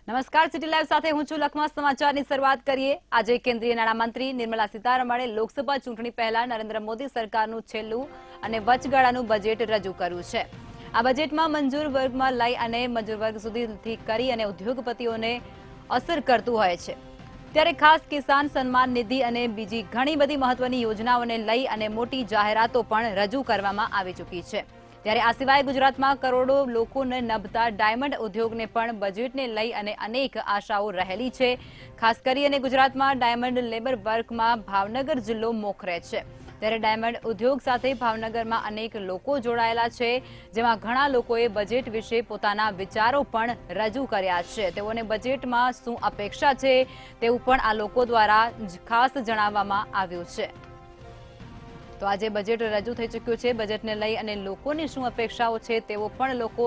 નમસ્કાર, city live સાથે હું છું લખમા. સમાચારની શરૂઆત કરીએ. આજે કેન્દ્રીય નાણામંત્રી નિર્મલા સીતારમણે લોકસભા ચૂંટણી પહેલા નરેન્દ્ર મોદી સરકારનું છેલ્લું અને વચગાળાનું બજેટ રજૂ કર્યું છે. આ બજેટમાં મંજૂર વર્ગમાં લઈ અને મજૂર વર્ગ સુધીથી કરી અને ઉદ્યોગપતિઓને અસર કરતું હોય છે. ત્યારે ખાસ કિસાન સન્માન નિધિ અને બીજી ઘણી બધી મહત્વની યોજનાઓને લઈ અને મોટી જાહેરાતો પણ રજૂ કરવામાં આવી ચૂકી છે. ત્યારે આ સિવાય ગુજરાતમાં કરોડો લોકોને નભતા ડાયમંડ ઉદ્યોગને પણ બજેટને લઈ અને અનેક આશાઓ રહેલી છે. ખાસ કરીને ગુજરાતમાં ડાયમંડ લેબર વર્કમાં ભાવનગર જિલ્લો મોખરે છે. ત્યારે ડાયમંડ ઉદ્યોગ સાથે ભાવનગરમાં અનેક લોકો જોડાયેલા છે, જેમાં ઘણા લોકોએ બજેટ વિશે પોતાના વિચારો પણ રજૂ કર્યા છે. તેઓને બજેટમાં શું અપેક્ષા છે તેવું પણ આ લોકો દ્વારા ખાસ જણાવવામાં આવ્યું છે. તો આજે બજેટ રજૂ થઈ ચૂક્યું છે. બજેટને લઈ અને લોકોની શું અપેક્ષાઓ છે તેવો પણ લોકો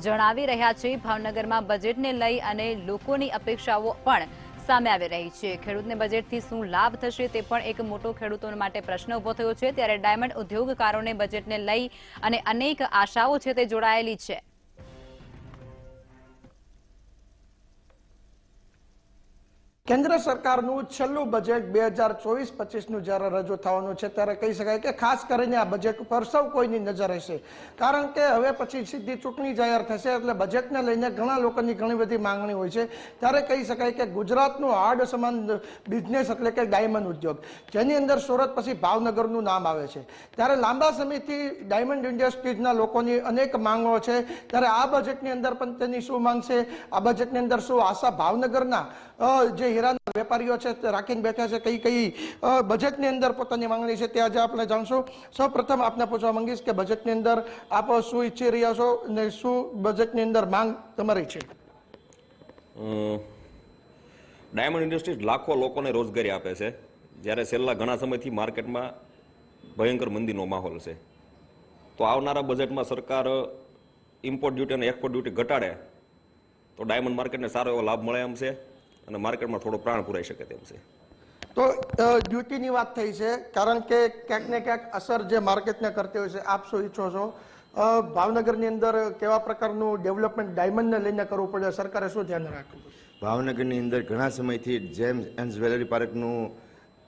જણાવી રહ્યા છે. ભાવનગરમાં બજેટને લઈ અને લોકોની અપેક્ષાઓ પણ સામે આવી રહી છે. ખેડૂતને બજેટથી શું લાભ થશે તે પણ એક મોટો ખેડૂતો માટે પ્રશ્ન ઉભો થયો છે. ત્યારે ડાયમંડ ઉદ્યોગકારોને બજેટને લઈ અને અનેક આશાઓ છે તે જોડાયેલી છે. કેન્દ્ર સરકારનું છેલ્લું બજેટ 2024-25નું જ્યારે રજૂ થવાનું છે ત્યારે કહી શકાય કે ખાસ કરીને આ બજેટ ઉપર સૌ કોઈની નજર રહેશે. કારણ કે હવે પછી સીધી ચૂંટણી જાહેર થશે એટલે બજેટને લઈને ઘણા લોકોની ઘણી બધી માંગણી હોય છે. ત્યારે કહી શકાય કે ગુજરાતનું હાડ સમાન બિઝનેસ એટલે કે ડાયમંડ ઉદ્યોગ, જેની અંદર સુરત પછી ભાવનગરનું નામ આવે છે. ત્યારે લાંબા સમયથી ડાયમંડ ઇન્ડસ્ટ્રીઝના લોકોની અનેક માંગો છે. ત્યારે આ બજેટની અંદર પણ તેની શું માંગ છે, આ બજેટની અંદર શું આશા ભાવનગરના જે હીરાના વેપારીઓ છે તે રાખીને બેઠા છે, કઈ કઈ બજેટની અંદર પોતાની માંગણી છે તે આજે આપણે જાણશું. સૌ પ્રથમ આપને પૂછવા માંગીશ કે બજેટની અંદર આપ શું ઈચ્છી રહ્યા છો અને શું બજેટની અંદર માંગ તમારી છે? ડાયમંડ ઇન્ડસ્ટ્રીઝ લાખો લોકોને રોજગારી આપે છે, જ્યારે છેલ્લા ઘણા સમયથી માર્કેટમાં ભયંકર મંદીનો માહોલ છે. તો આવનારા બજેટમાં સરકાર ઇમ્પોર્ટ ડ્યુટી અને એક્સપોર્ટ ડ્યુટી ઘટાડે તો ડાયમંડ માર્કેટને સારો એવો લાભ મળે એમ છે અને માર્કેટમાં થોડો પ્રાણ પુરાઈ શકે તેમ છે. તો ડ્યુટીની વાત થઈ છે, કારણ કે ક્યાંક ને ક્યાંક અસર જે માર્કેટને કરતી હોય છે. આપ શું ઈચ્છો છો ભાવનગરની અંદર કેવા પ્રકારનું ડેવલપમેન્ટ ડાયમંડને લઈને કરવું પડે, સરકારે શું ધ્યાન રાખવું? ભાવનગરની અંદર ઘણા સમયથી જેમ્સ એન્ડ જ્વેલરી પાર્કનું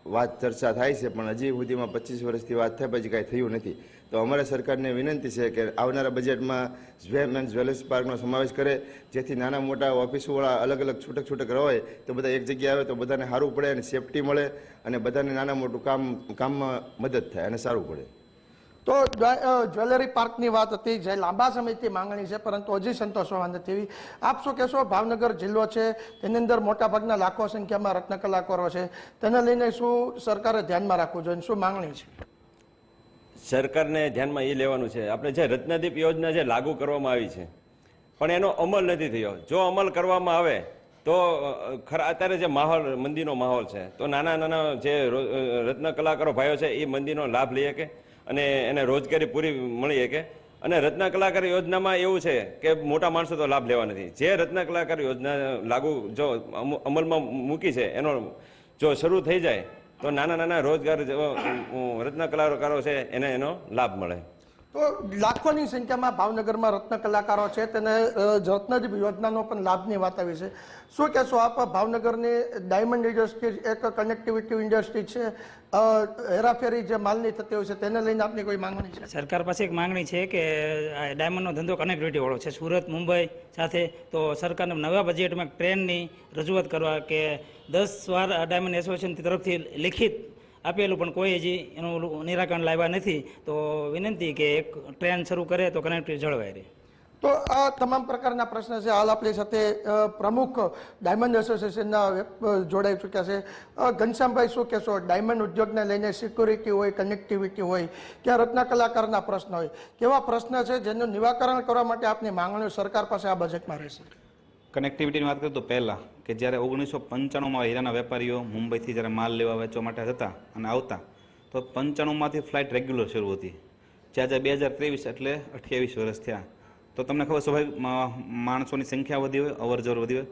વાત ચર્ચા થાય છે, પણ હજી સુધીમાં 25 વર્ષથી વાત થાય પછી કાંઈ થયું નથી. તો અમારે સરકારને વિનંતી છે કે આવનારા બજેટમાં જેમ્સ એન્ડ જ્વેલરી પાર્કનો સમાવેશ કરે, જેથી નાના મોટા ઓફિસોવાળા અલગ અલગ છૂટક રહે તો બધા એક જગ્યાએ આવે તો બધાને સારું પડે અને સેફટી મળે અને બધાને નાના મોટું કામમાં મદદ થાય અને સારું પડે. તો જ્વેલરી પાર્કની વાત હતી, જે લાંબા સમયથી માંગણી છે પરંતુ હજી સંતોષવા નથી. આપ શું કહેશો? ભાવનગર જિલ્લો છે તેની અંદર મોટાભાગના લાખો સંખ્યામાં રત્ન કલાકારો છે, તેને લઈને શું સરકારે ધ્યાનમાં રાખવું જોઈએ, શું માંગણી છે? સરકારને ધ્યાનમાં એ લેવાનું છે, આપણે જે રત્નદીપ યોજના જે લાગુ કરવામાં આવી છે પણ એનો અમલ નથી થયો. જો અમલ કરવામાં આવે તો અત્યારે જે માહોલ મંદીનો માહોલ છે તો નાના જે રત્ન કલાકારો ભાઈઓ છે એ મંદીનો લાભ લઈ શકે અને એને રોજગારી પૂરી મળી શકે. અને રત્ન કલાકાર યોજનામાં એવું છે કે મોટા માણસો તો લાભ લેવા નથી. જે રત્ન કલાકાર યોજના લાગુ જો અમલમાં મૂકી છે એનો જો શરૂ થઈ જાય તો નાના રોજગાર રત્ન કલાકારો છે એને એનો લાભ મળે. તો લાખોની સંખ્યામાં ભાવનગરમાં રત્ન કલાકારો છે, તેને રત્નદીપ યોજનાનો પણ લાભની વાત આવી છે. શું કહેશો આપ? ભાવનગરની ડાયમંડ ઇન્ડસ્ટ્રી એક કનેક્ટિવિટી ઇન્ડસ્ટ્રી છે, હેરાફેરી જે માલની થતી હોય છે તેને લઈને આપની કોઈ માંગણી છે? સરકાર પાસે એક માંગણી છે કે ડાયમંડનો ધંધો કનેક્ટિવિટી વાળો છે સુરત મુંબઈ સાથે, તો સરકારને નવા બજેટમાં ટ્રેનની રજૂઆત કરવા કે 10 વાર ડાયમંડ એસોસિએશન તરફથી લિખિત આપેલું પણ કોઈ હજી એનું નિરાકરણ લાવ્યા નથી. તો વિનંતી કે એક ટ્રેન શરૂ કરે તો કનેક્ટિવિટી જળવાઈ રહે. તો આ તમામ પ્રકારના પ્રશ્ન છે. હાલ આપણી સાથે પ્રમુખ ડાયમંડ એસોસિએશનના જોડાઈ ચૂક્યા છે. ઘનશ્યામભાઈ, શું કહેશો? ડાયમંડ ઉદ્યોગને લઈને સિક્યુરિટી હોય, કનેક્ટિવિટી હોય કે રત્ન કલાકારના પ્રશ્ન હોય, કેવા પ્રશ્ન છે જેનું નિરાકરણ કરવા માટે આપની માંગણીઓ સરકાર પાસે આ બજેટમાં રહેશે? કનેક્ટિવિટીની વાત કરીએ તો પહેલાં કે જ્યારે 1995માં હીરાના વેપારીઓ મુંબઈથી જ્યારે માલ લેવા વેચવા માટે જતા અને આવતા તો 95માંથી ફ્લાઇટ રેગ્યુલર શરૂ હતી. આજે 2023 એટલે 28 વર્ષ થયા. તો તમને ખબર સ્વાભાવિક માણસોની સંખ્યા વધી હોય, અવરજવર વધી હોય,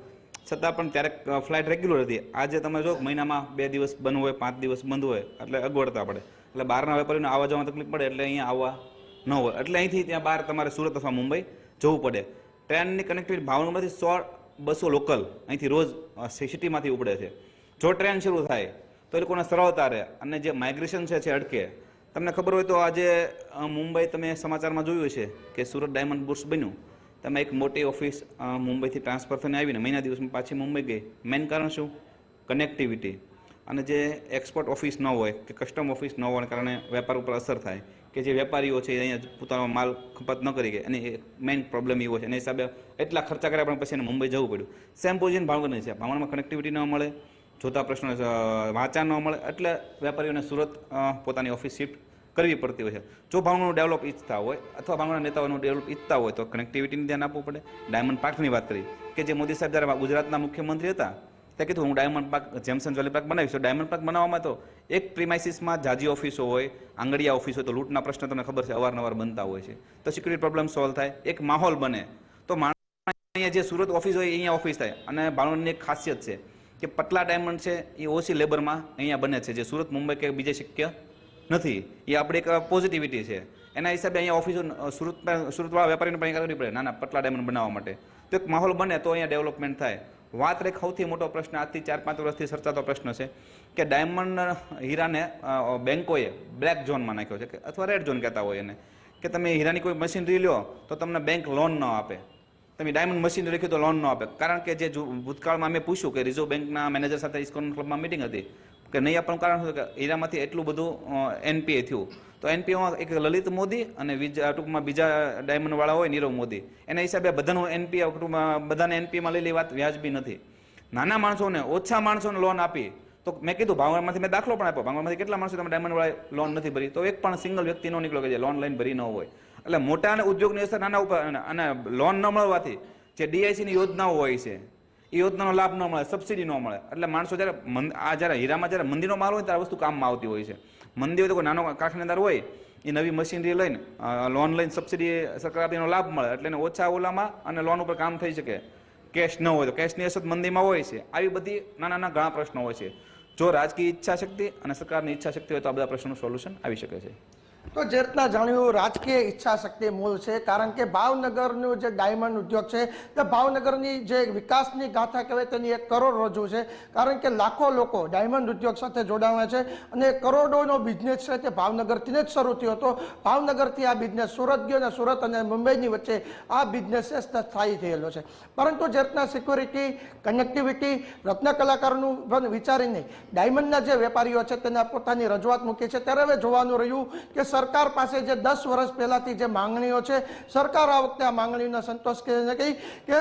છતાં પણ ત્યારે ફ્લાઇટ રેગ્યુલર હતી. આજે તમે જો મહિનામાં 2 દિવસ બંધ હોય, 5 દિવસ બંધ હોય એટલે અગવડતા પડે, એટલે બહારના વેપારીઓને આવવા જવામાં તકલીફ પડે, એટલે અહીંયા આવવા ન હોય એટલે અહીંથી ત્યાં બહાર તમારે સુરત અથવા મુંબઈ જવું પડે. ટ્રેનની કનેક્ટિવિટી ભાવનગરમાંથી બસો લોકલ અહીંથી રોજ સિટીમાંથી ઉપડે છે. જો ટ્રેન શરૂ થાય તો એ લોકોને સરળતા રહે અને જે માઇગ્રેશન છે અટકે. તમને ખબર હોય તો આજે મુંબઈ તમે સમાચારમાં જોયું છે કે સુરત ડાયમંડ બુર્સ બન્યું. તમે એક મોટી ઓફિસ મુંબઈથી ટ્રાન્સફર થઈને આવીને મહિના દિવસમાં પાછી મુંબઈ ગઈ. મેઇન કારણ શું? કનેક્ટિવિટી. અને જે એક્સપોર્ટ ઓફિસ ન હોય કે કસ્ટમ ઓફિસ ન હોવાને કારણે વેપાર ઉપર અસર થાય કે જે વેપારીઓ છે અહીંયા પોતાનો માલ ખપત ન કરી ગયા એની મેઇન પ્રોબ્લેમ એવો છે. એના હિસાબે એટલા ખર્ચા કર્યા પણ પછી એને મુંબઈ જવું પડ્યું. સેમ પોઝિશન ભાવનગરની છે. ભાવનગરમાં કનેક્ટિવિટી ન મળે, જોતા પ્રશ્નો વાંચા ન મળે, એટલે વેપારીઓને સુરત પોતાની ઓફિસ શિફ્ટ કરવી પડતી હોય છે. જો ભાવનગરનું ડેવલપ ઈચ્છતા હોય અથવા ભાવનગરના નેતાઓનું ડેવલપ ઈચ્છતા હોય તો કનેક્ટિવિટીને ધ્યાન આપવું પડે. ડાયમંડ પાર્કની વાત કરી કે જે મોદી સાહેબ જ્યારે ગુજરાતના મુખ્યમંત્રી હતા તે કીધું હું ડાયમંડ પાર્ક જેમસન જ્વેલરી પાર્ક બનાવીશ. તો ડાયમંડ પાર્ક બનાવવામાં તો એક પ્રિમાઇસીસમાં જાજી ઓફિસો હોય, આંગળીયા ઓફિસ હોય તો લૂંટના પ્રશ્ન તમને ખબર છે અવારનવાર બનતા હોય છે. તો સિક્યુરિટી પ્રોબ્લેમ સોલ્વ થાય, એક માહોલ બને તો માણસ અહીંયા જે સુરત ઓફિસ હોય અહીંયા ઓફિસ થાય. અને ભાવનગરની એક ખાસિયત છે કે પટલા ડાયમંડ છે એ ઓછી લેબરમાં અહીંયા બને છે, જે સુરત મુંબઈ કે બીજે શક્ય નથી. એ આપણી એક પોઝિટિવિટી છે. એના હિસાબે અહીંયા ઓફિસો સુરતવાળા વેપારીને પણ કરવી પડે નાના પટલા ડાયમંડ બનાવવા માટે. તો એક માહોલ બને તો અહીંયા ડેવલપમેન્ટ થાય. વાત એક સૌથી મોટો પ્રશ્ન આજથી 4-5 વર્ષથી સર્ચાતો પ્રશ્ન છે કે ડાયમંડ હીરાને બેન્કોએ બ્લેક ઝોનમાં નાખ્યો છે અથવા રેડ ઝોન કહેતા હોય એને, કે તમે હીરાની કોઈ મશીનરી લ્યો તો તમને બેંક લોન ન આપે. તમે ડાયમંડ મશીનરી રાખ્યું તો લોન ન આપે. કારણ કે જે ભૂતકાળમાં મેં પૂછ્યું કે રિઝર્વ બેંકના મેનેજર સાથે ઇસ્કોન ક્લબમાં મિટિંગ હતી કે નહીં આપવાનું કારણ શું કે હીરામાંથી એટલું બધું એનપીએ થયું. તો એનપીએમાં એક લલિત મોદી અને ટૂંકમાં બીજા ડાયમંડવાળા હોય નીરવ મોદી, એના હિસાબે બધાનું એનપીએ ટૂંકમાં બધાને એનપીએમાં લઈ વાત વ્યાજબી નથી. નાના માણસોને ઓછા માણસોને લોન આપી તો મેં કીધું ભાવનગરમાંથી મેં દાખલો પણ આપ્યો. ભાવનગરમાંથી કેટલા માણસો તમે ડાયમંડવાળા લોન નથી ભરી? તો એક પણ સિંગલ વ્યક્તિ નો નીકળ્યો કે જે લોન લઈને ભરી ન હોય. એટલે મોટા અને ઉદ્યોગની અસર નાના ઉપર અને લોન ન મળવાથી જે ડીઆઈસીની યોજનાઓ હોય છે એ યોજનાનો લાભ ન મળે, સબસિડી ન મળે. એટલે માણસો જ્યારે હીરામાં જ્યારે મંદીનો માલ હોય ત્યારે વસ્તુ કામમાં આવતી હોય છે. મંદી હોય તો કોઈ નાનો કારખાનેદાર હોય એ નવી મશીનરી લઈને લોન લઈને સબસિડી સરકાર આપીનો લાભ મળે એટલે એને ઓછા ઓલામાં અને લોન ઉપર કામ થઈ શકે. કેશ ન હોય તો કેશની અસર મંદીમાં હોય છે. આવી બધી નાના ઘણા પ્રશ્નો હોય છે. જો રાજકીય ઈચ્છા શક્તિ અને સરકારની ઈચ્છા શક્તિ હોય તો આ બધા પ્રશ્નોનું સોલ્યુશન આવી શકે છે. તો જે રીતના જાણ્યું રાજકીય ઈચ્છા શક્તિ મૂળ છે. કારણ કે ભાવનગરનું જે ડાયમંડ ઉદ્યોગ છે તે ભાવનગરની જે વિકાસની ગાથા કહેવાય તેની એક કરોડરજ્જુ છે. કારણ કે લાખો લોકો ડાયમંડ ઉદ્યોગ સાથે જોડાયા છે અને કરોડોનો બિઝનેસ છે તે ભાવનગરથી જ શરૂ થયો હતો. ભાવનગરથી આ બિઝનેસ સુરત ગયો અને સુરત અને મુંબઈની વચ્ચે આ બિઝનેસ સ્થાયી થયેલો છે. પરંતુ જે રીતના સિક્યુરિટી, કનેક્ટિવિટી, રત્ન કલાકારોનું પણ વિચારીને ડાયમંડના જે વેપારીઓ છે તેના પોતાની રજૂઆત મૂકી છે, ત્યારે હવે જોવાનું રહ્યું કે સરકાર પાસે જે 10 વર્ષ પહેલાથી જે માંગણીઓ છે, સરકાર આ વખતે આ માંગણીનો સંતોષ કરીને કહી કે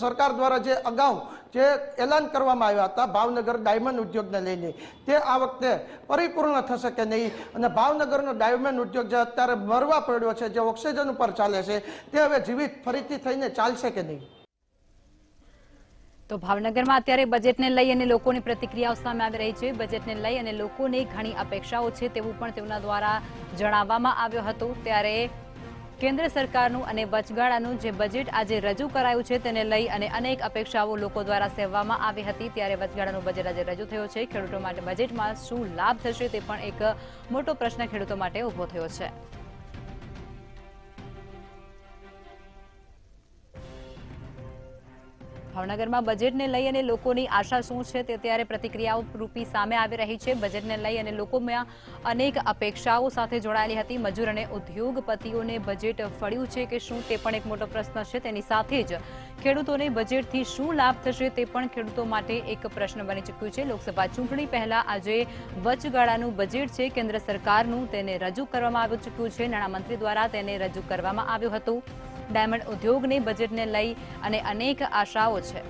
સરકાર દ્વારા જે અગાઉ જે એલાન કરવામાં આવ્યા હતા ભાવનગર ડાયમંડ ઉદ્યોગને લઈને તે આ વખતે પરિપૂર્ણ થશે કે નહીં, અને ભાવનગરનો ડાયમંડ ઉદ્યોગ જે અત્યારે મરવા પડ્યો છે, જે ઓક્સિજન ઉપર ચાલે છે, તે હવે જીવિત ફરીથી થઈને ચાલશે કે નહીં. તો ભાવનગરમાં અત્યારે બજેટને લઈ અને લોકોની પ્રતિક્રિયાઓ સામે આવી રહી છે. બજેટને લઈ અને લોકોને ઘણી અપેક્ષાઓ છે તેવું પણ તેમના દ્વારા જણાવવામાં આવ્યું હતું. ત્યારે કેન્દ્ર સરકારનું અને વચગાળાનું જે બજેટ આજે રજૂ કરાયું છે તેને લઈ અને અનેક અપેક્ષાઓ લોકો દ્વારા સેવવામાં આવી હતી. ત્યારે વચગાળાનું બજેટ આજે રજૂ થયો છે. ખેડૂતો માટે બજેટમાં શું લાભ થશે તે પણ એક મોટો પ્રશ્ન ખેડૂતો માટે ઊભો થયો છે. ભાવનગરમાં બજેટને લઈ અને લોકોની આશા શું છે તે ત્યારે પ્રતિક્રિયાઓ રૂપી સામે આવી રહી છે. બજેટને લઈ અને લોકોમાં અનેક અપેક્ષાઓ સાથે જોડાયેલી હતી. મજૂર અને ઉદ્યોગપતિઓને બજેટ ફળ્યું છે કે શું તે પણ એક મોટો પ્રશ્ન છે. તેની સાથે જ ખેડૂતોને બજેટથી શું લાભ થશે તે પણ ખેડૂતો માટે એક પ્રશ્ન બની ચૂક્યું છે. લોકસભા ચૂંટણી પહેલા આજે વચગાળાનું બજેટ છે કેન્દ્ર સરકારનું, તેને રજૂ કરવામાં આવી ચૂક્યું છે. નાણામંત્રી દ્વારા તેને રજૂ કરવામાં આવ્યું હતું. ડાયમંડ ઉદ્યોગને બજેટને લઈ અને અનેક આશાઓ છે.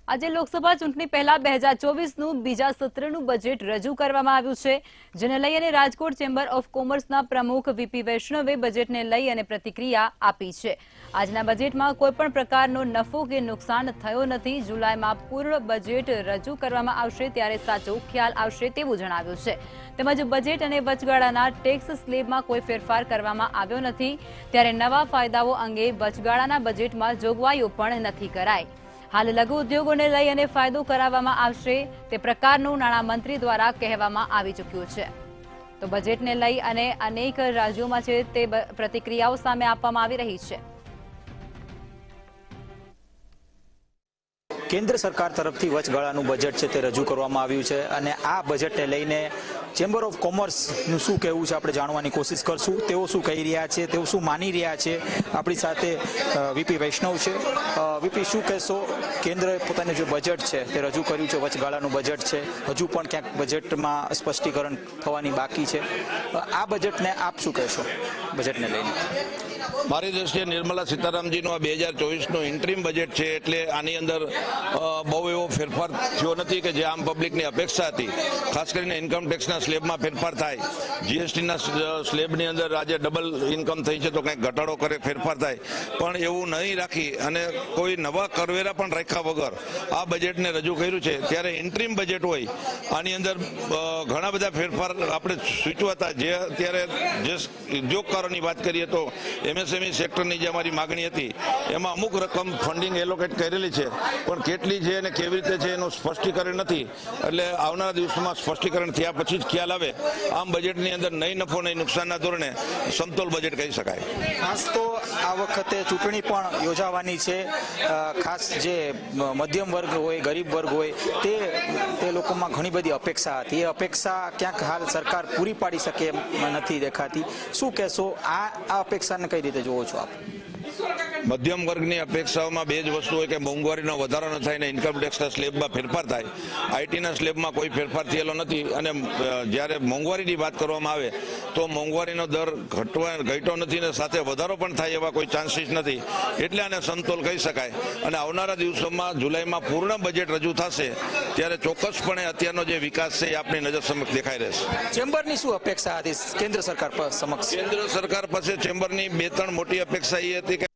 આજે લોકસભા ચૂંટણી પહેલા 2024નું બીજા સત્રનું બજેટ રજૂ કરવામાં આવ્યું છે, જેને લઈ અને રાજકોટ ચેમ્બર ઓફ કોમર્સના પ્રમુખ વીપી વૈષ્ણવે બજેટને લઈ અને પ્રતિક્રિયા આપી છે. આજના બજેટમાં કોઈપણ પ્રકારનો નફો કે નુકસાન થયો નથી. જુલાઈમાં પૂર્ણ બજેટ રજૂ કરવામાં આવશે ત્યારે સાચો ખ્યાલ આવશે તેવું જણાવ્યું છે. તેમજ બજેટ અને વચગાળાના ટેક્સ સ્લેબમાં કોઈ ફેરફાર કરવામાં આવ્યો નથી. ત્યારે નવા ફાયદાઓ અંગે વચગાળાના બજેટમાં જોગવાઈઓ પણ નથી કરાઈ. હાલ લઘુ ઉદ્યોગોને લઈ અને ફાયદો કરાવવામાં આવશે તે પ્રકારનું નાણામંત્રી દ્વારા કહેવામાં આવી ચૂક્યું છે. તો બજેટને લઈ અને અનેક રાજ્યોમાં છે તે પ્રતિક્રિયાઓ સામે આપવામાં આવી રહી છે. કેન્દ્ર સરકાર તરફથી વચગાળાનું બજેટ છે તે રજૂ કરવામાં આવ્યું છે અને આ બજેટને લઈને ચેમ્બર ઓફ કોમર્સનું શું કહેવું છે આપણે જાણવાની કોશિશ કરશું. તેઓ શું કહી રહ્યા છે, તેઓ શું માની રહ્યા છે. આપણી સાથે વીપી વૈષ્ણવ છે. વીપી, શું કહેશો? કેન્દ્રએ પોતાનું જે બજેટ છે તે રજૂ કર્યું છે, વચગાળાનું બજેટ છે, હજુ પણ ક્યાંક બજેટમાં સ્પષ્ટીકરણ થવાની બાકી છે. આ બજેટને આપ શું કહેશો બજેટને લઈને? મારી દ્રષ્ટિએ નિર્મલા સીતારામજીનું આ 2024નું ઇન્ટરીમ બજેટ છે એટલે આની અંદર બહુ એવો ફેરફાર થયો નથી કે જે આમ પબ્લિકની અપેક્ષા હતી. ખાસ કરીને ઇન્કમ ટેક્સના સ્લેબમાં ફેરફાર થાય, જીએસટીના સ્લેબની અંદર આજે ડબલ ઇન્કમ થઈ છે તો કંઈક ઘટાડો કરે, ફેરફાર થાય, પણ એવું નહીં રાખી અને કોઈ નવા કરવેરા પણ રાખ્યા વગર આ બજેટને રજૂ કર્યું છે. ત્યારે ઇન્ટરીમ બજેટ હોય આની અંદર ઘણા બધા ફેરફાર આપણે સૂચવા હતા. જે અત્યારે જે ઉદ્યોગકારોની વાત કરીએ તો એમએસએમઈ સેક્ટરની જે અમારી માગણી હતી એમાં અમુક રકમ ફંડિંગ એલોકેટ કરેલી છે, પણ કેટલી છે અને કેવી રીતે છે એનું સ્પષ્ટીકરણ નથી. એટલે આવનારા દિવસોમાં સ્પષ્ટીકરણ થયા પછી જ ખ્યાલ આવે. આમ બજેટની અંદર નહીં નફો નહીં નુકસાનના ધોરણે સમતોલ બજેટ કહી શકાય. ખાસ તો આ વખતે ચૂંટણી પણ યોજાવાની છે. ખાસ જે મધ્યમ વર્ગ હોય, ગરીબ વર્ગ હોય, તે લોકોમાં ઘણી બધી અપેક્ષા હતી. એ અપેક્ષા ક્યાંક હાલ સરકાર પૂરી પાડી શકે એમ નથી દેખાતી. શું કહેશો? આ અપેક્ષાને કઈ રીતે જોવો છો આપ? મધ્યમ વર્ગની અપેક્ષાઓમાં બે જ વસ્તુ હોય કે મોંઘવારીનો વધારો ન થાય ને ઇન્કમ ટેક્સના સ્લેબમાં ફેરફાર થાય. આઈટીના સ્લેબમાં કોઈ ફેરફાર થયેલો નથી અને જ્યારે મોંઘવારીની વાત કરવામાં આવે તો મોંઘવારીનો દર ઘટ્યો નથી ને સાથે વધારો પણ થાય એવા કોઈ ચાન્સીસ નથી. એટલે આને સમતોલ કહી શકાય. અને આવનારા દિવસોમાં જુલાઈમાં પૂર્ણ બજેટ રજૂ થશે ત્યારે ચોક્કસપણે અત્યારનો જે વિકાસ છે એ આપણી નજર સમક્ષ દેખાઈ રહેશે. ચેમ્બરની શું અપેક્ષા હતી કેન્દ્ર સરકાર સમક્ષ? કેન્દ્ર સરકાર પાસે ચેમ્બરની 2-3 મોટી અપેક્ષા એ હતી કે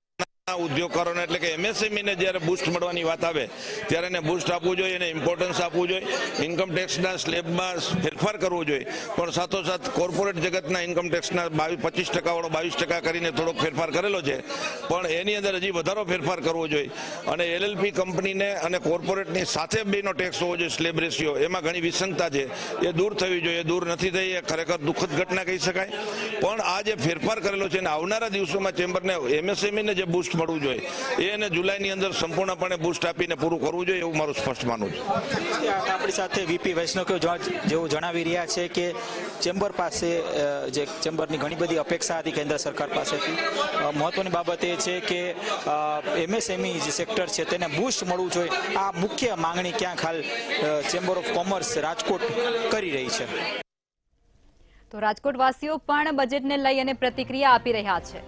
ઉદ્યોગકારોને એટલે કે એમએસએમઈને જ્યારે બૂસ્ટ મળવાની વાત આવે ત્યારે એને બૂસ્ટ આપવું જોઈએ, એને ઇમ્પોર્ટન્સ આપવું જોઈએ. ઇન્કમ ટેક્સના સ્લેબમાં ફેરફાર કરવો જોઈએ, પણ સાથોસાથ કોર્પોરેટ જગતના ઇન્કમ ટેક્સના 25% વાળો 22% કરીને થોડોક ફેરફાર કરેલો છે, પણ એની અંદર હજી વધારો ફેરફાર કરવો જોઈએ. અને એલએલપી કંપનીને અને કોર્પોરેટની સાથે બેનો ટેક્સ હોવો જોઈએ, સ્લેબ રેશિયો, એમાં ઘણી વિસંગતા છે, એ દૂર થવી જોઈએ. દૂર નથી થઈ એ ખરેખર દુઃખદ ઘટના કહી શકાય. પણ આ જે ફેરફાર કરેલો છે અને આવનારા દિવસોમાં ચેમ્બરને એમએસએમઈને જે બૂસ્ટ મળવું જોઈએ એને જુલાઈની અંદર સંપૂર્ણપણે બૂસ્ટ આપીને પૂરું કરવું જોઈએ એવું મારું સ્પષ્ટ માનવું છે. આપણી સાથે વીપી વૈષ્ણવ જેવું જણાવી રહ્યા છે કે ચેમ્બર પાસે જે ચેમ્બરની ઘણી બધી અપેક્ષા હતી કેન્દ્ર સરકાર પાસેથી. મહત્વની બાબત એ છે કે એમએસએમઈ જે સેક્ટર છે તેને બૂસ્ટ મળવું જોઈએ. આ મુખ્ય માંગણી ક્યાંક હાલ ચેમ્બર ઓફ કોમર્સ રાજકોટ કરી રહી છે. તો રાજકોટ વાસીઓ પણ બજેટને લઈ અને પ્રતિક્રિયા આપી રહ્યા છે.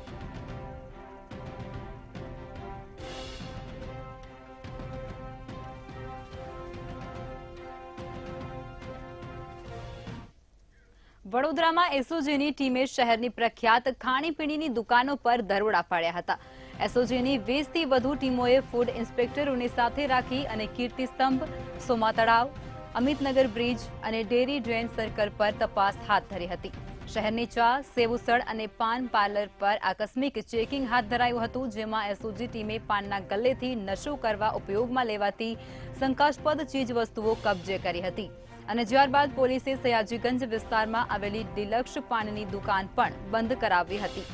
વડોદરામાં એસઓજીની ટીમે શહેરની પ્રખ્યાત ખાણીપીણીની દુકાનો પર દરોડા પાડ્યા હતા. એસઓજીની 20 થી વધુ ટીમોએ ફૂડ ઇન્સ્પેક્ટરોને સાથે રાખી અને કીર્તિસ્તંભ, સોમા તળાવ, અમિતનગર બ્રિજ અને ડેરી ડ્રેન સર્કલ પર તપાસ હાથ ધરી હતી. શહેરની ચા, સેવસળ અને પાન પાર્લર પર આકસ્મિક ચેકિંગ હાથ ધરાયું હતું, જેમાં એસઓજી ટીમે પાનના ગલ્લેથી નશો કરવા ઉપયોગમાં લેવાતી શંકાસ્પદ ચીજવસ્તુઓ કબજે કરી હતી. અને ત્યારબાદ પોલીસે સયાજીગંજ વિસ્તારમાં આવેલી ડિલક્ષ પાનની દુકાન પણ બંધ કરાવી હતી.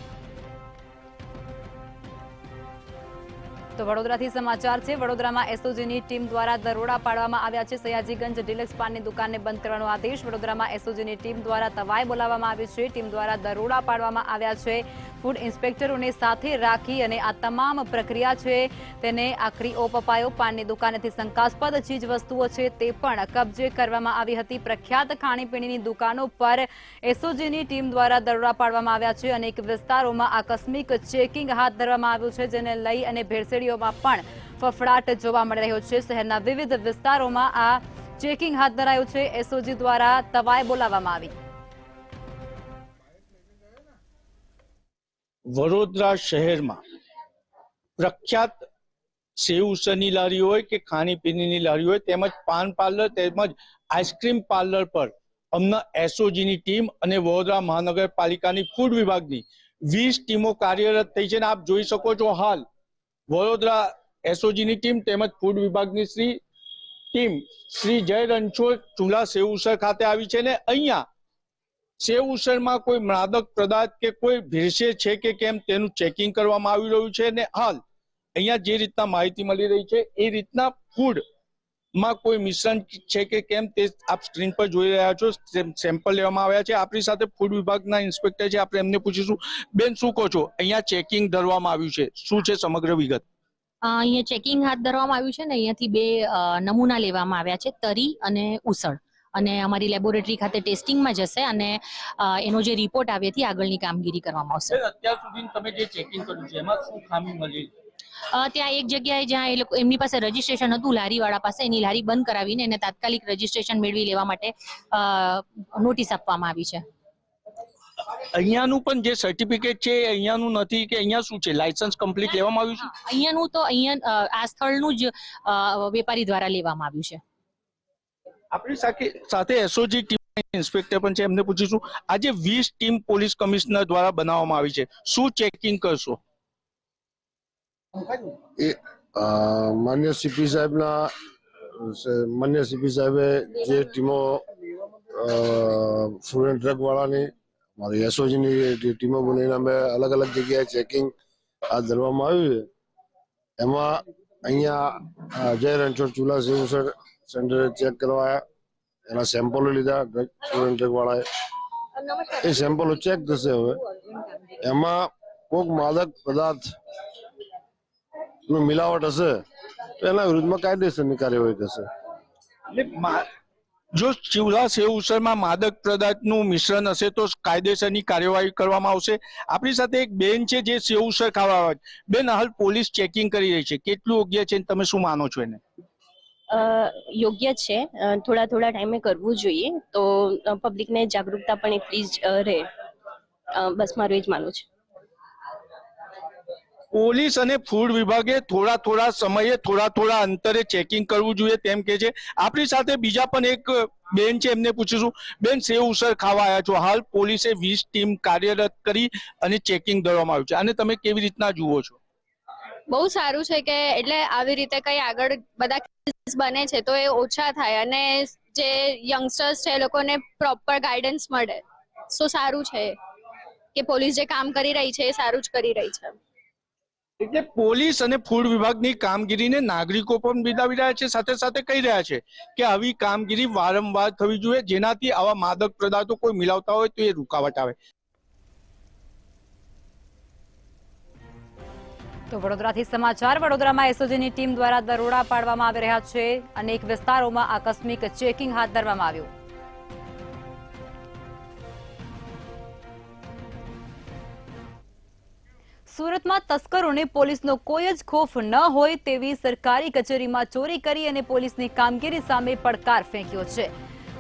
તો વડોદરાથી સમાચાર છે. વડોદરામાં એસઓજીની ટીમ દ્વારા દરોડા પાડવામાં આવ્યા છે. સયાજીગંજ ડિલક્ષ પાનની દુકાનને બંધ કરવાનો આદેશ. વડોદરામાં એસઓજીની ટીમ દ્વારા તવાઈ બોલાવવામાં આવી છે. ટીમ દ્વારા દરોડા પાડવામાં આવ્યા છે. ફૂડ ઇન્સ્પેક્ટરોને સાથે રાખી અને આ તમામ પ્રક્રિયા છે તેને આખરી ઓપ અપાયો. પાનની દુકાનેથી શંકાસ્પદ ચીજ વસ્તુઓ છે તે પણ કબજે કરવામાં આવી હતી. પ્રખ્યાત ખાણીપીણીની દુકાનો પર એસઓજીની ટીમ દ્વારા દરોડા પાડવામાં આવ્યા છે. અનેક વિસ્તારોમાં આકસ્મિક ચેકિંગ હાથ ધરવામાં આવ્યું છે, જેને લઈ અને ભેળસેળીઓમાં પણ ફફડાટ જોવા મળી રહ્યો છે. શહેરના વિવિધ વિસ્તારોમાં આ ચેકિંગ હાથ ધરાયું છે. એસઓજી દ્વારા તવાઈ બોલાવવામાં આવી. વડોદરા શહેરમાં પ્રખ્યાત સેવસળની લારી હોય કે ખાણીપીણીની લારી હોય તેમજ પાન પાર્લર તેમજ આઈસ્ક્રીમ પાર્લર પર અમને એસઓજીની ટીમ અને વડોદરા મહાનગરપાલિકાની ફૂડ વિભાગની 20 ટીમો કાર્યરત થઈ છે. આપ જોઈ શકો છો હાલ વડોદરા એસઓજીની ટીમ તેમજ ફૂડ વિભાગની ટીમ શ્રી જય રણછોડ ચૂલા સેવસર ખાતે આવી છે. ને અહીંયા સેવ ઉસળમાં કોઈ માદક પદાર્થ કે કોઈ ભેળસેળ છે કે કેમ તેનું ચેકિંગ કરવામાં આવી રહ્યું છે અને હાલ અહીંયા જે રીતના માહિતી મળી રહી છે એ રીતના ફૂડમાં કોઈ મિશ્રણ છે કે કેમ તે આપ સ્ક્રીન પર જોઈ રહ્યા છો. સેમ્પલ લેવામાં આવ્યા છે. આપણી સાથે ફૂડ વિભાગના ઇન્સ્પેક્ટર છે, આપણે એમને પૂછીશું. બેન, શું કહો છો? અહીંયા ચેકિંગ ધરવામાં આવ્યું છે, શું છે સમગ્ર વિગત? અહીંયા ચેકિંગ હાથ ધરવામાં આવ્યું છે ને અહીંયાથી 2 નમૂના લેવામાં આવ્યા છે, તરી અને ઉસળ, અને અમારી લેબોરેટરી ખાતે ટેસ્ટિંગમાં જશે અને એનો જે રિપોર્ટ આવ્યાથી આગળની કામગીરી કરવામાં આવશે. અત્યાર સુધી તમે જે ચેકિંગ કર્યું છે એમાં શું ખામી મળી? ત્યાં એક જગ્યાએ જ્યાં એ લોકો એમની પાસે રજીસ્ટ્રેશન હતું લારીવાળા પાસે, એની લારી બંધ કરાવીને એને તાત્કાલિક રજીસ્ટ્રેશન મેળવી લેવા માટે નોટિસ આપવામાં આવી છે. અહીંયાનું પણ જે સર્ટિફિકેટ છે એ અહીંયાનું નથી કે અહીંયા શું છે, લાયસન્સ કમ્પ્લીટ લેવામાં આવ્યું છે? અહીંયાનું તો અહીંયા આ સ્થળનું જ વેપારી દ્વારા લેવામાં આવ્યું છે. આપણી સાથે એસઓજી ટીમ ઇન્સ્પેક્ટર પણ છે, એમને પૂછીશું. આજે 20 ટીમ પોલીસ કમિશનર દ્વારા બનાવવામાં આવી છે, શું ચેકિંગ કરશો? માન્ય સીપી સાહેબે જે ટીમો ફૂડ એન્ડ ડ્રગ વાળાની મારી એસઓજીની ટીમો બનાવીને અમે અલગ અલગ જગ્યાએ ચેકિંગ હાથ ધરવામાં આવ્યું છે. એમાં અહીંયા જય રણછોડ ચૂલા સેવ સેન્ટરે ચેક કરવાયા, એના સેમ્પલો લીધા ફૂડ એન્ડ ડ્રગ વાળાએ. એ સેમ્પલો ચેક થશે. હવે એમાં કોઈક માદક પદાર્થ મિલાવટ હશે તો એના વિરુદ્ધમાં કાયદેસરની કાર્યવાહી થશે. જો ચૂલા સેવ ઉસળમાં માદક પદાર્થનું મિશ્રણ હશે તો કાયદેસરની કાર્યવાહી કરવામાં આવશે. આપણી સાથે એક બેન છે જે સેવ ઉસળ ખાવા આવે છે. બેન, હાલ પોલીસ ચેકિંગ કરી રહી છે, કેટલું યોગ્ય છે, તમે શું માનો છો એને? યોગ્ય છે, થોડા ટાઈમે કરવું જોઈએ તો પબ્લિકને જાગૃતતા પણ એટલી જ રહે. બસ મારું એ જ માનવું છે. પોલીસ અને ફૂડ વિભાગે થોડા સમયે થોડા અંતરે ચેકિંગ કરવું જોઈએ તેમ કે છે. આપણી સાથે બીજા પણ એક બેન છે, એમને પૂછીશું. બેન, સેવ ઉસળ ખાવા આવ્યા છો, હાલ પોલીસે 20 ટીમ કાર્યરત કરી અને ચેકિંગ કરવામાં આવ્યું છે, અને તમે કેવી રીતના જુઓ છો? બહુ સારું છે કે એટલે આવી રીતે કઈ આગળ બધા કેસીસ બને છે તો એ ઓછા થાય અને જે યંગસ્ટર્સ છે એ લોકોને પ્રોપર ગાઈડન્સ મળે. સો સારું છે કે પોલીસ જે કામ કરી રહી છે એ સારું જ કરી રહી છે. એટલે પોલીસ અને ફૂડ વિભાગની કામગીરીને નાગરિકો પણ બિરદાવી રહ્યા છે, સાથે સાથે કહી રહ્યા છે કે આવી કામગીરી વારંવાર થવી જોઈએ, જેનાથી આવા માદક પદાર્થો કોઈ મિલાવતા હોય તો એ રૂકાવટ આવે. તો વડોદરાથી સમાચાર. વડોદરામાં એસઓજીની ટીમ દ્વારા દરોડા પાડવામાં આવી રહ્યા છે. અનેક વિસ્તારોમાં આકસ્મિક ચેકિંગ હાથ ધરવામાં આવ્યું. સુરતમાં તસ્કરોને પોલીસનો કોઈ જ ખોફ ન હોય તેવી સરકારી કચેરીમાં ચોરી કરી અને પોલીસની કામગીરી સામે પડકાર ફેંક્યો છે.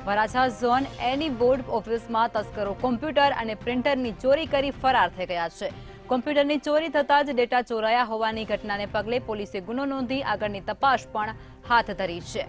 વરાછા ઝોન એની બોર્ડ ઓફિસમાં તસ્કરો કોમ્પ્યુટર અને પ્રિન્ટરની ચોરી કરી ફરાર થઈ ગયા છે. કોમ્પ્યુટરની ચોરી થતાં જ ડેટા ચોરાયા હોવાની ઘટનાને પગલે પોલીસે ગુનો નોંધી આગળની તપાસ પણ હાથ ધરી છે.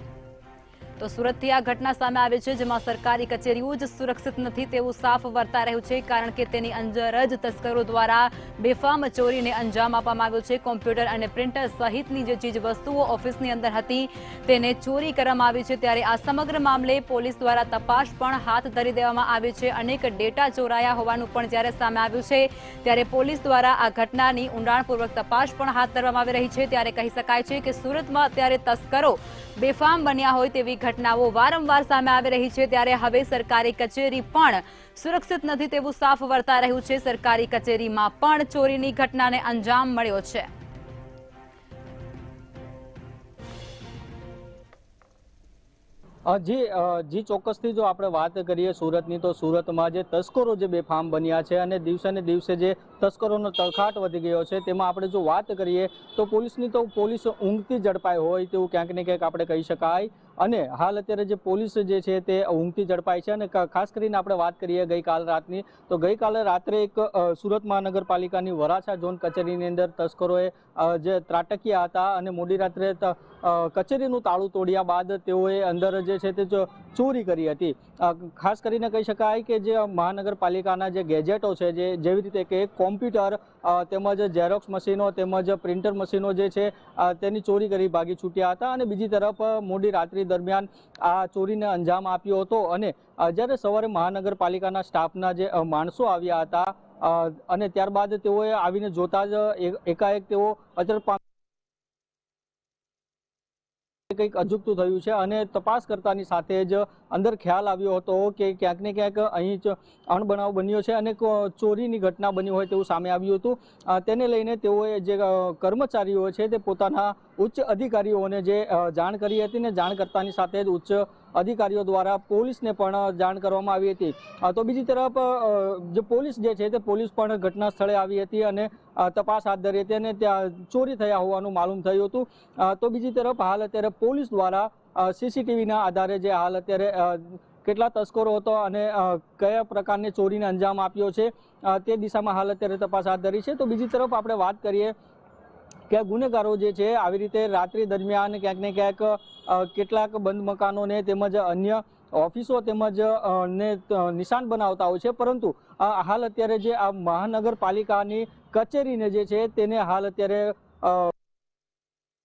તો સુરતથી આ ઘટના સામે આવી છે, જેમાં સરકારી કચેરીઓ જ સુરક્ષિત નથી તેવું સાફ વર્તાઈ રહ્યું છે, કારણ કે તેની અંદર જ તસ્કરો દ્વારા બેફામ ચોરીને અંજામ આપવામાં આવ્યો છે. કોમ્પ્યુટર અને પ્રિન્ટર સહિતની જે ચીજ વસ્તુઓ ઓફિસની અંદર હતી તેને ચોરી કરવામાં આવી છે. ત્યારે આ સમગ્ર મામલે પોલીસ દ્વારા તપાસ પણ હાથ ધરી દેવામાં આવી છે. અનેક ડેટા ચોરાયા હોવાનું પણ જ્યારે સામે આવ્યું છે, ત્યારે પોલીસ દ્વારા આ ઘટનાની ઊંડાણપૂર્વક તપાસ પણ હાથ ધરવામાં આવી રહી છે. ત્યારે કહી શકાય છે કે સુરતમાં અત્યારે તસ્કરો બેફામ બન્યા હોય તેવી ઘટનાઓ વારંવાર સામે આવી રહી છે. ત્યારે હવે સરકારી કચેરી પણ સુરક્ષિત નથી તેવું સાફ વર્તાઈ રહ્યું છે. સરકારી કચેરીમાં પણ ચોરીની ઘટનાને અંજામ મળ્યો છે. જી ચોક્કસથી જો આપણે વાત કરીએ સુરતની, તો સુરતમાં જે તસ્કરો જે બેફામ બન્યા છે અને દિવસે ને દિવસે જે તસ્કરોનો તળખાટ વધી ગયો છે, તેમાં આપણે જો વાત કરીએ તો પોલીસની તો પોલીસ ઊંઘતી ઝડપાઈ હોય તેવું ક્યાંક ને ક્યાંક આપણે કહી શકાય. અને હાલ અત્યારે જે પોલીસ જે છે તે ઊંઘતી ઝડપાઈ છે. અને ખાસ કરીને આપણે વાત કરીએ ગઈકાલ રાતની, તો ગઈકાલે રાત્રે એક સુરત મહાનગરપાલિકાની વરાછા ઝોન કચેરીની અંદર તસ્કરોએ જે ત્રાટક્યા હતા અને મોડી રાત્રે કચેરીનું તાળું તોડ્યા બાદ તેઓએ અંદર જે છે તે ચોરી કરી હતી. ખાસ કરીને કહી શકાય કે જે મહાનગરપાલિકાના જે ગેજેટો છે, જેવી રીતે કે કોમ્પ્યુટર તેમજ ઝેરોક્સ મશીનો તેમજ પ્રિન્ટર મશીનો જે છે તેની ચોરી કરી ભાગી છૂટ્યા હતા અને બીજી તરફ મોડી રાત્રિ દરમિયાન આ ચોરીને અંજામ આપ્યો હતો. અને જ્યારે સવારે મહાનગરપાલિકાના સ્ટાફના જે માણસો આવ્યા હતા અને ત્યારબાદ તેઓએ આવીને જોતા જ એકાએક તેઓ અચળ કંઈક અજુગતું થયું છે અને તપાસ કરતાની સાથે જ અંદર ખ્યાલ આવ્યો હતો કે ક્યાંક ને ક્યાંક અહીં જ અણબનાવ બન્યો છે અને ચોરીની ઘટના બની હોય તેવું સામે આવ્યું હતું. તેને લઈને તેઓએ જે કર્મચારીઓ છે તે પોતાના ઉચ્ચ અધિકારીઓને જે જાણ કરી હતી ને જાણ કરતાની સાથે જ ઉચ્ચ અધિકારીઓ દ્વારા પોલીસને પણ જાણ કરવામાં આવી હતી. તો બીજી તરફ જે પોલીસ જે છે તે પોલીસ પણ ઘટના સ્થળે આવી હતી અને તપાસ હાથ ધરી હતી અને ત્યાં ચોરી થયા હોવાનું માલુમ થયું હતું. તો બીજી તરફ હાલ અત્યારે પોલીસ દ્વારા સીસીટીવીના આધારે જે હાલ અત્યારે કેટલા તસ્કરો હતો અને કયા પ્રકારની ચોરીને અંજામ આપ્યો છે તે દિશામાં હાલ અત્યારે તપાસ હાથ ધરી છે. તો બીજી તરફ આપણે વાત કરીએ કે ગુનેગારો જે છે આવી રીતે રાત્રિ દરમિયાન ક્યાંક ને ક્યાંક કેટલાક બંધ મકાનોને તેમજ અન્ય ઓફિસો તેમજ ને નિશાન બનાવતા હોય છે, પરંતુ હાલ અત્યારે જે આ મહાનગરપાલિકાની કચેરીને જે છે તેને હાલ અત્યારે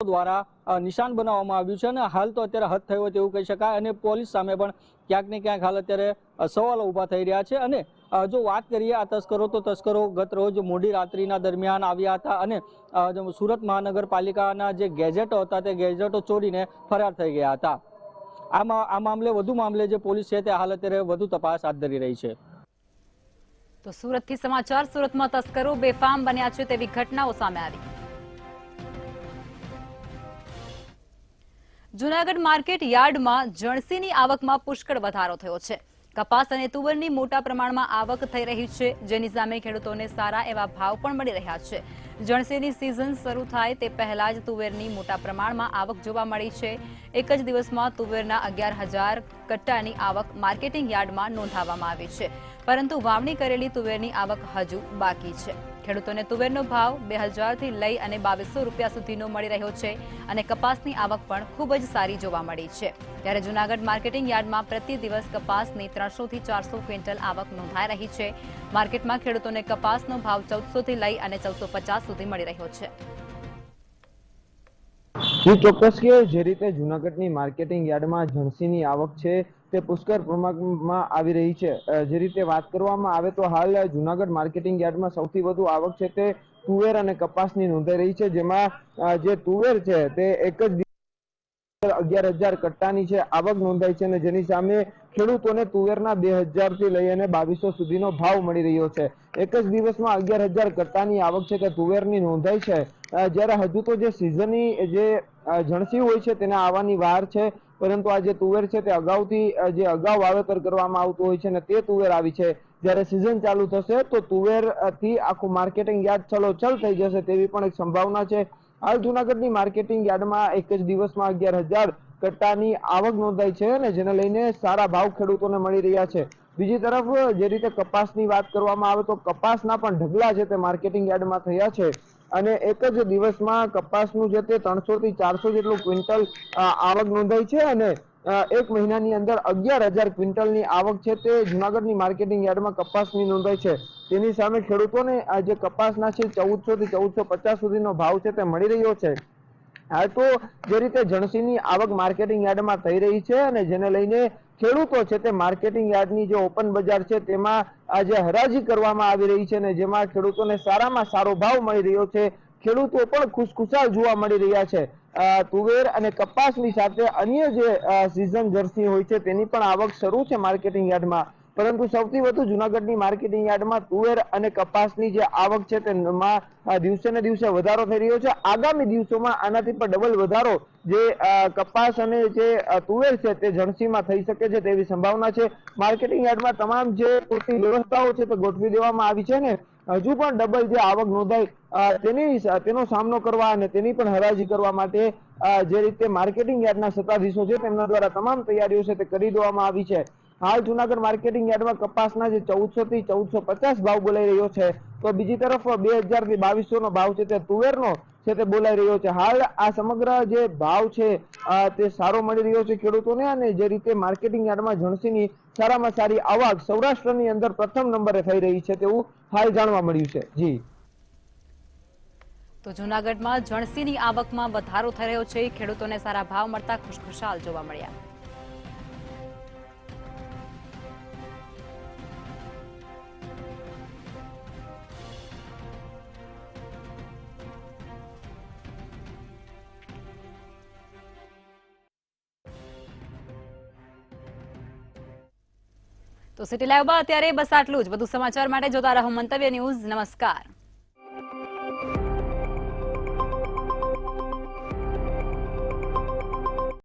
દ્વારા નિશાન બનાવવામાં આવ્યું છે અને હાલ તો અત્યારે હદ થયો તેવું કહી શકાય અને પોલીસ સામે પણ ક્યાંક ને ક્યાંક હાલ અત્યારે સવાલો ઊભા થઈ રહ્યા છે. અને જો વાત કરીએ આ તસ્કરો, તો તસ્કરો ગત રોજ મોડી રાત્રિના દરમિયાન આવ્યા હતા અને સુરત મહાનગરપાલિકાના જે ગેજેટો હતા તે ગેજેટો ચોરીને ફરાર થઈ ગયા હતા. આ મામલે જે પોલીસ છે તે હાલ અત્યારે વધુ તપાસ હાથ ધરી રહી છે. તો સુરતથી સમાચાર. સુરતમાં તસ્કરો બેફામ બન્યા છે તેવી ઘટનાઓ સામે આવી. જૂનાગઢ માર્કેટ યાર્ડમાં જણસીની આવકમાં પુષ્કળ વધારો થયો છે. કપાસ અને તુવરની મોટા પ્રમાણમાં આવક થઈ રહી છે, જેની સામે ખેડૂતોને સારા એવા ભાવ પણ મળી રહ્યા છે. જણસીની સિઝન શરૂ થાય તે પહેલા જ તુવેરની મોટા પ્રમાણમાં આવક જોવા મળી છે. એક જ દિવસમાં તુવેરના 11,000 કટ્ટાની આવક માર્કેટિંગ યાર્ડમાં નોંધાવવામાં આવી છે, પરંતુ વાવણી કરેલી તુવેરની આવક હજુ બાકી છે. ખેડૂતોને તુવેરનો ભાવ 2,000 થી લઈ અને 2,200 રૂપિયા સુધીનો મળી રહ્યો છે અને કપાસની આવક પણ ખૂબ જ સારી જોવા મળી છે. ત્યારે જૂનાગઢ માર્કેટિંગ યાર્ડમાં પ્રતિ દિવસ કપાસની 300 થી 400 ક્વિન્ટલ આવક નોંધાઈ રહી છે. માર્કેટમાં ખેડૂતોને કપાસનો ભાવ 1,400 થી લઈ અને 1,450 સુધી મળી રહ્યો છે. ચોક્કસ કે જે રીતે જૂનાગઢની માર્કેટિંગ યાર્ડમાં જણસીની આવક છે તે પુષ્કળ પ્રમાણમાં આવી રહી છે. જે રીતે વાત કરવામાં આવે તો હાલ જૂનાગઢ માર્કેટિંગ યાર્ડમાં સૌથી વધુ આવક છે તે તુવેર અને કપાસની નોંધાઈ રહી છે, જેમાં જે તુવેર છે તે એક જ 11,000 કટ્ટાની છે આવક નોંધાઈ છે અને જેની સામે ખેડૂતોને તુવેરના 2,000 થી લઈ અને 2,200 સુધીનો ભાવ મળી રહ્યો છે. એક જ દિવસમાં 11,000 કટ્ટાની આવક છે તે તુવેરની નોંધાઈ છે. જ્યારે હજુ તો જે સિઝનની જે જણસી હોય છે તેને આવવાની વાર છે, પરંતુ આ જે તુવેર છે તે અગાઉ વાવેતર કરવામાં આવતું હોય છે અને તે તુવેર આવી છે. જ્યારે સિઝન ચાલુ થશે તો તુવેર થી આખું માર્કેટિંગ યાર્ડ ચલોચલ થઈ જશે તેવી પણ એક સંભાવના છે. હાલ જૂનાગઢની માર્કેટિંગ યાર્ડમાં એક જ દિવસમાં 11,000 કટ્ટાની આવક નોંધાઈ છે અને જેને લઈને સારા ભાવ ખેડૂતોને મળી રહ્યા છે. બીજી તરફ જે રીતે કપાસની વાત કરવામાં આવે તો કપાસના પણ ઢગલા છે તે માર્કેટિંગ યાર્ડમાં થયા છે અને એક જ દિવસમાં કપાસનું જે તે 300 થી 400 જેટલું ક્વિન્ટલ આવક નોંધાઈ છે અને એક મહિનાની અંદર 11,000 ક્વિન્ટલની આવક છે તે જૂનાગઢની માર્કેટિંગ યાર્ડમાં કપાસની નોંધાઈ છે. તેની સામે ખેડૂતોને આ જે કપાસના છે 1,400 થી 1,450 સુધીનો ભાવ છે તે મળી રહ્યો છે. હાલ તો જે રીતે જણસીની આવક માર્કેટિંગ યાર્ડમાં થઈ રહી છે અને જેને લઈને ખેડૂતો છે તે માર્કેટિંગ યાર્ડની જે ઓપન બજાર છે તેમાં આજે હરાજી કરવામાં આવી રહી છે અને જેમાં ખેડૂતોને સારામાં સારો ભાવ મળી રહ્યો છે. ખેડૂતો પણ ખુશખુશાલ જોવા મળી રહ્યા છે. તુવેર અને કપાસની સાથે અન્ય જે સિઝન જર્સી હોય છે તેની પણ આવક શરૂ છે માર્કેટિંગ યાર્ડમાં, પરંતુ સૌથી વધુ જૂનાગઢની માર્કેટિંગ યાર્ડમાં તુવેર અને કપાસની જે આવક છે તેમાં દિવસે ને દિવસે વધારો થઈ રહ્યો છે. આગામી દિવસોમાં આનાથી પણ ડબલ વધારો જે કપાસ અને જે તુવેર છે તે જણસીમાં થઈ શકે છે તેવી સંભાવના છે. માર્કેટિંગ યાર્ડમાં તમામ જે પૂરતી વ્યવસ્થાઓ છે તે ગોઠવી દેવામાં આવી છે ને હજુ પણ ડબલ જે આવક નોંધાય તેનો સામનો કરવા અને તેની પણ હરાજી કરવા માટે જે રીતે માર્કેટિંગ યાર્ડના સત્તાધીશો છે તેમના દ્વારા તમામ તૈયારીઓ છે તે કરી દેવામાં આવી છે. હાલ જૂનાગઢ માર્કેટિંગ યાર્ડમાં કપાસના જે 1,400 થી 1,450 ભાવ બોલાઈ રહ્યો છે, તો બીજી તરફ 2,000 થી 2,200 નો ભાવ છે તે તુવેરનો છે તે બોલાઈ રહ્યો છે. હાલ આ સમગ્ર જે ભાવ છે તે સારો મળી રહ્યો છે ખેડૂતોને, અને જે રીતે માર્કેટિંગ યાર્ડમાં જણસીની સારામાં સારી આવક સૌરાષ્ટ્રની અંદર પ્રથમ નંબરે થઈ રહી છે તેવું હાલ જાણવા મળ્યું છે. જી, તો જૂનાગઢમાં જણસીની આવકમાં વધારો થઈ રહ્યો છે. ખેડૂતોને સારા ભાવ મળતા ખુશખુશાલ જોવા મળ્યા. તો સિટી લાઈવમાં અત્યારે બસ આટલું જ. વધુ સમાચાર માટે જોતા રહો મંતવ્ય ન્યૂઝ. નમસ્કાર.